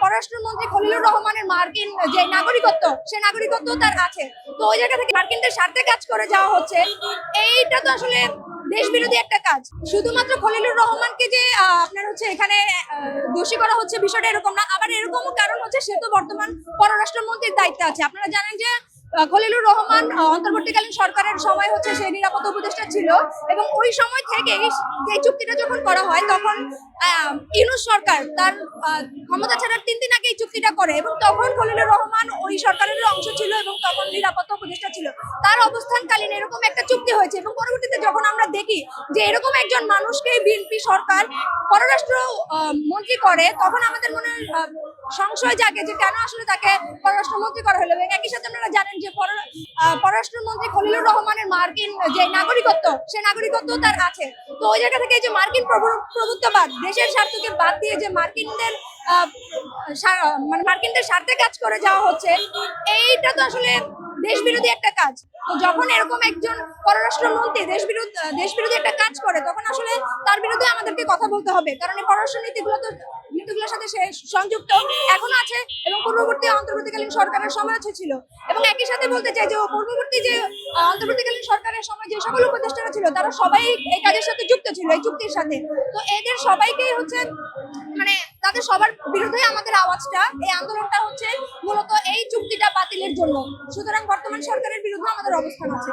পররাষ্ট্রমন্ত্রী খলিলুর রহমানের মার্কিন যে নাগরিকত্ব, সে নাগরিকত্ব তার আছে। তো ওই জায়গা থেকে মার্কিনদের স্বার্থে কাজ করে যাওয়া হচ্ছে, এইটা তো আসলে দেশ বিরোধী একটা কাজ। শুধুমাত্র খলিলুর রহমানকে যে আপনার হচ্ছে এখানে দোষী করা হচ্ছে বিষয়টা এরকম না, আবার এরকমও কারণ হচ্ছে সে তো বর্তমান পররাষ্ট্রমন্ত্রীর দায়িত্বে আছে। আপনারা জানেন যে খলিলুর রহমান অন্তর্বর্তীকালীন সরকারের সময় হচ্ছে সে নিরাপত্তা উপদেষ্টা ছিল, এবং ওই সময় থেকেই যে চুক্তিটা যখন করা হয় তখন ইউনূস সরকার তার ক্ষমতা ছাড়ার 3 দিন আগে এই চুক্তিটা করে, এবং তখন খলিলুর রহমান ওই সরকারের অংশ ছিল এবং তখন নিরাপত্তা উপদেষ্টা ছিল। তার অবস্থানকালীন এরকম একটা চুক্তি হয়েছে, এবং পরবর্তীতে যখন আমরা দেখি যে এরকম একজন মানুষকে বিএনপি সরকার পররাষ্ট্র মন্ত্রী করে, তখন আমাদের মনে সংশয় জাগে যে কেন আসলে তাকে পররাষ্ট্রমন্ত্রী করা হলো। এবং একই সাথে আপনারা জানেন যে পররাষ্ট্রমন্ত্রী খলিলুর রহমানের মার্কিন যে নাগরিকত্ব, সে নাগরিকত্ব তার আছে। তো ওই জায়গা থেকে যে মার্কিন প্রভুত্ববাদ, দেশের স্বার্থকে বাদ দিয়ে যে মানে মার্কিনদের স্বার্থে কাজ করে যাওয়া হচ্ছে, এইটা তো আসলে দেশ বিরোধী একটা কাজ। তো যখন এরকম একজন পররাষ্ট্রমন্ত্রী দেশ বিরোধী একটা কাজ করে, তখন আসলে তার বিরুদ্ধে আমাদেরকে কথা বলতে হবে, কারণ এই পররাষ্ট্র নীতিগুলোর সাথে সে সংযুক্ত এখনো আছে, এবং পূর্ববর্তী অন্তর্বর্তীকালীন সরকারের সময় ছিল। এবং একই সাথে বলতে চাই যে পূর্ববর্তী যে অন্তর্বর্তীকালীন সরকারের সময় যে সকল উপদেষ্টারা ছিল, তারা সবাই এই কাজের সাথে যুক্ত ছিল, এই চুক্তির সাথে। তো এদের সবাইকেই হচ্ছে মানে তাদের সবার বিরুদ্ধে আমাদের আওয়াজটা, এই আন্দোলনটা হচ্ছে মূলত এই চুক্তিটা বাতিলের জন্য। সুতরাং বর্তমান সরকারের বিরুদ্ধে আমাদের অবস্থান আছে।